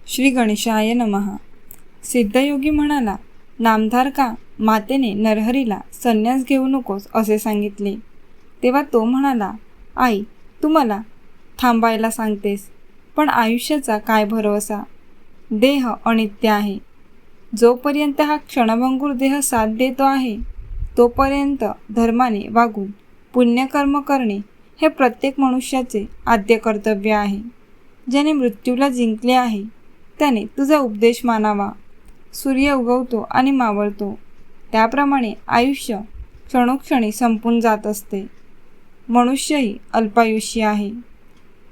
श्री गणेशाय नमः. सिद्धयोगी म्हणाला, नामधारका मातेने नरहरीला संन्यास घेऊ नकोस असे सांगितले. तेव्हा तो म्हणाला, आई, तू मला थांबायला सांगतेस, पण आयुष्याचा काय भरोसा. देह अनित्य आहे. जोपर्यंत हा क्षणभंगूर देह साथ देतो आहे तोपर्यंत धर्माने वागून पुण्यकर्म करणे हे प्रत्येक मनुष्याचे आद्य कर्तव्य आहे. ज्याने मृत्यूला जिंकले आहे त्याने तुझा उपदेश मानावा. सूर्य उगवतो आणि मावळतो, त्याप्रमाणे आयुष्य क्षणोक्षणी संपून जात असते. मनुष्यही अल्पायुषी आहे.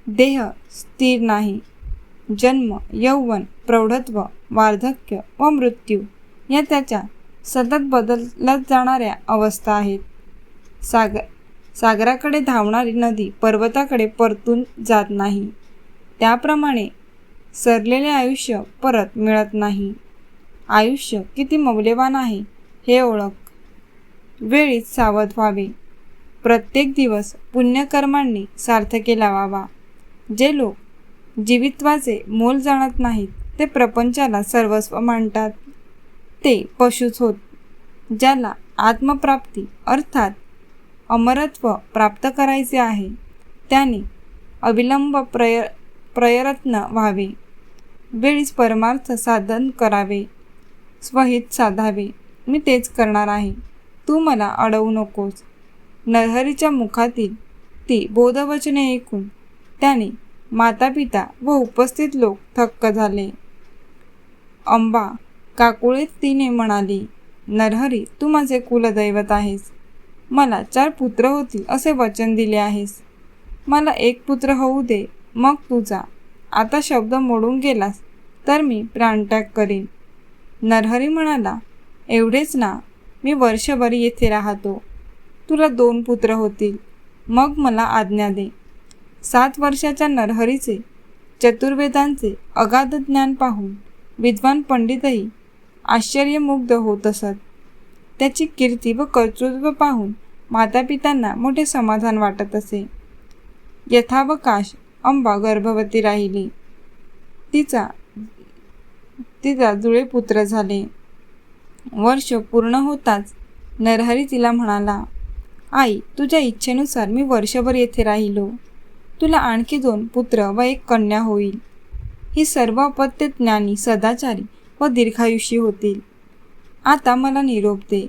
देह स्थिर नाही. जन्म, यौवन, प्रौढत्व, वार्धक्य व मृत्यू या त्याच्या सतत बदलत जाणाऱ्या अवस्था आहेत. सागराकडे धावणारी नदी पर्वताकडे परतून जात नाही, त्याप्रमाणे सरलेले आयुष्य परत मिळत नाही. आयुष्य किती मौल्यवान आहे हे ओळख. वेळीच सावध व्हावे. प्रत्येक दिवस पुण्यकर्मांनी सार्थकी लावावा. जे लोक जीवित्वाचे मोल जाणत नाहीत ते प्रपंचाला सर्वस्व मानतात. ते पशुच होत. ज्याला आत्मप्राप्ती अर्थात अमरत्व प्राप्त करायचे आहे त्याने अविलंब प्रयत्न व्हावे. वेळीच परमार्थ साधन करावे. स्वहित साधावे. मी तेच करणार आहे, तू मला अडवू नकोस. नरहरीच्या मुखातील ती बोधवचने ऐकून त्याने मातापिता व उपस्थित लोक थक्क झाले. अंबा काकुळीत तिने म्हणाली, नरहरी, तू माझे कुलदैवत आहेस. मला 4 पुत्र होतील असे वचन दिले आहेस. मला 1 पुत्र होऊ दे, मग तुझा. आता शब्द मोडून गेलास तर मी प्राणत्याग करीन. नरहरी म्हणाला, एवढेच ना, मी वर्षभर येथे राहतो. तुला 2 पुत्र होतील, मग मला आज्ञा दे. 7 वर्षाच्या नरहरीचे चतुर्वेदांचे अगाध ज्ञान पाहून विद्वान पंडितही आश्चर्यमुग्ध होत असत. त्याची कीर्ती व कर्तृत्व पाहून मातापितांना मोठे समाधान वाटत असे. यथावकाश अंबा गर्भवती राहिली. तिचा जुळे पुत्र झाले. वर्ष पूर्ण होताच नरहरी तिला म्हणाला, आई, तुझ्या इच्छेनुसार मी वर्षभर येथे राहिलो. तुला आणखी 2 पुत्र व 1 कन्या होईल. ही सर्व अपत्ये ज्ञानी, सदाचारी व दीर्घायुषी होतील. आता मला निरोप दे.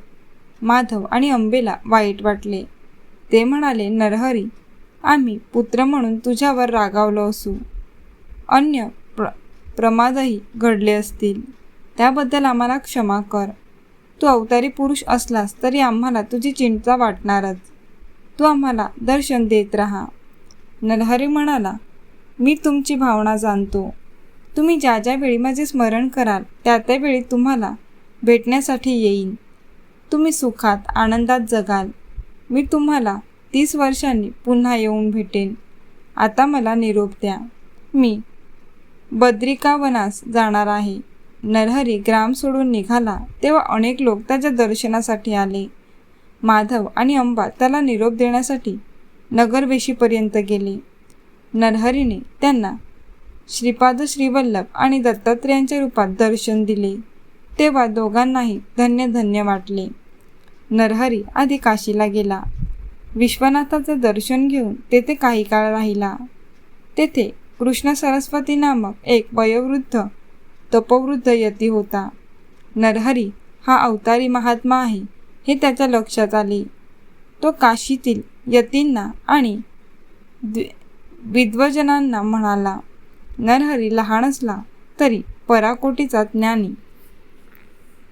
माधव आणि अंबेला वाईट वाटले. ते म्हणाले, नरहरी, आम्ही पुत्र म्हणून तुझ्यावर रागावलो असू. अन्य प्रमादही घडले असतील, त्याबद्दल आम्हाला क्षमा कर. तू अवतारी पुरुष असलास तरी आम्हाला तुझी चिंता वाटणारच. तू आम्हाला दर्शन देत राहा. नरहरी म्हणाला, मी तुमची भावना जाणतो. तुम्ही ज्या ज्या वेळी माझे स्मरण कराल त्या त्यावेळी तुम्हाला भेटण्यासाठी येईन. तुम्ही सुखात आनंदात जगाल. मी तुम्हाला 30 वर्षांनी पुन्हा येऊन भेटेन. आता मला निरोप द्या. मी बद्रिकावनास जाणार आहे. नरहरी ग्राम सोडून निघाला तेव्हा अनेक लोक त्याच्या दर्शनासाठी आले. माधव आणि अंबा त्याला निरोप देण्यासाठी नगरवेशीपर्यंत गेले. नरहरीने त्यांना श्रीपाद श्रीवल्लभ आणि दत्तात्रेयांच्या रूपात दर्शन दिले. तेव्हा दोघांनाही धन्य धन्य वाटले. नरहरी आधी काशीला गेला. विश्वनाथाचे दर्शन घेऊन तेथे काही काळ राहिला. तेथे कृष्ण सरस्वती नामक एक वयोवृद्ध तपोवृद्ध यती होता. नरहरी हा अवतारी महात्मा आहे हे त्याच्या लक्षात आले. तो काशीतील यतींना आणि विद्वजनांना म्हणाला, नरहरी लहान असला तरी पराकोटीचा ज्ञानी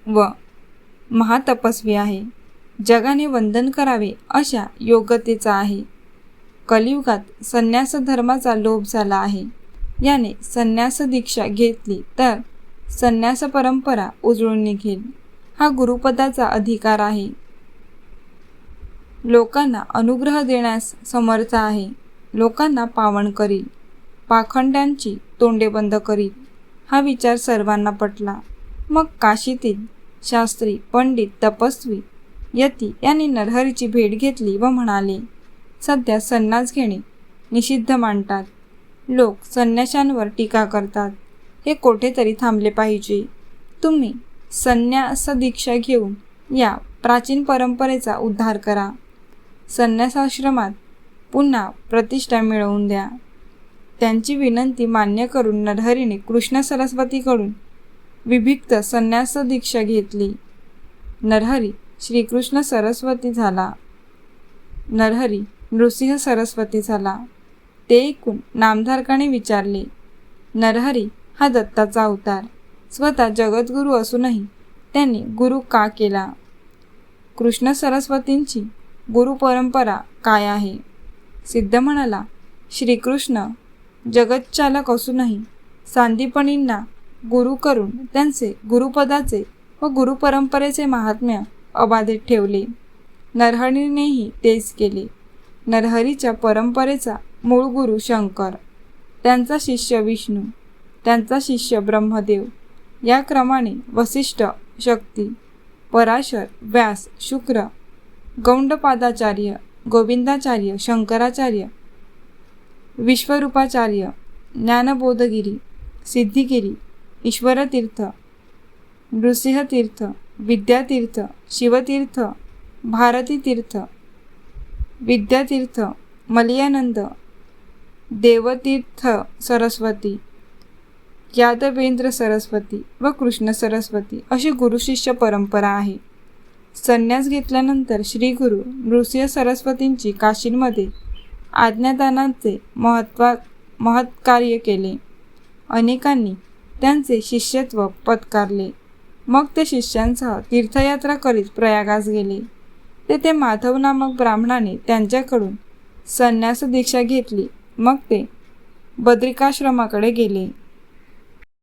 व महातपस्वी आहे. जगाने वंदन करावे अशा योग्यतेचा आहे. कलियुगात संन्यास धर्माचा लोप झाला आहे. याने संन्यास दीक्षा घेतली तर संन्यास परंपरा उजळून निघेल. हा गुरुपदाचा अधिकार आहे. लोकांना अनुग्रह देण्यास समर्थ आहे. लोकांना पावन करील. पाखंड्यांची तोंडे बंद करील. हा विचार सर्वांना पटला. मग काशीतील शास्त्री, पंडित, तपस्वी, यती यांनी नरहरीची भेट घेतली व म्हणाले, सध्या संन्यास घेणे निषिद्ध मानतात. लोक संन्याशांवर टीका करतात. हे कोठेतरी थांबले पाहिजे. तुम्ही संन्यास दीक्षा घेऊन या प्राचीन परंपरेचा उद्धार करा. संन्यासाश्रमात पुन्हा प्रतिष्ठा मिळवून द्या. त्यांची विनंती मान्य करून नरहरीने कृष्ण सरस्वतीकडून विभिक्त संन्यास दीक्षा घेतली. नरहरी श्रीकृष्ण सरस्वती झाला. नरहरी नृसिंह सरस्वती झाला. ते ऐकून नामधारकाने विचारले, नरहरी हा दत्ताचा अवतार, स्वतः जगद्गुरू असूनही त्यांनी गुरु का केला? कृष्ण सरस्वतींची गुरु परंपरा काय आहे? सिद्ध म्हणाला, श्रीकृष्ण जगतचालक असूनही सांदीपनींना गुरु करून त्यांचे गुरुपदाचे व गुरुपरंपरेचे महात्म्य अबाधित ठेवले. नरहरीनेही तेच केले. नरहरीच्या परंपरेचा मूळ गुरु शंकर, त्यांचा शिष्य विष्णू, त्यांचा शिष्य ब्रह्मदेव, या क्रमाने वसिष्ठ, शक्ती, पराशर, व्यास, शुक्र, गौंडपादाचार्य, गोविंदाचार्य, शंकराचार्य, विश्वरूपाचार्य, ज्ञानबोधगिरी, सिद्धिगिरी, ईश्वरतीर्थ, नृसिंहतीर्थ, विद्यातीर्थ, शिवतीर्थ, भारतीतीर्थ, विद्यातीर्थ, मलयानंद, देवतीर्थ सरस्वती, यादवेंद्र सरस्वती व कृष्ण सरस्वती अशी गुरुशिष्य परंपरा आहे. संन्यास घेतल्यानंतर श्री गुरु नृसिंह सरस्वतींची काशीमध्ये आज्ञादानाचे महत्कार्य केले. अनेकांनी त्यांचे शिष्यत्व पत्कारले. मग ते शिष्यांसह तीर्थयात्रा करीत प्रयागास गेले. तेथे माधव नामक ब्राह्मणाने त्यांच्याकडून संन्यास दीक्षा घेतली. मग ते बद्रिकाश्रमाकडे गेले.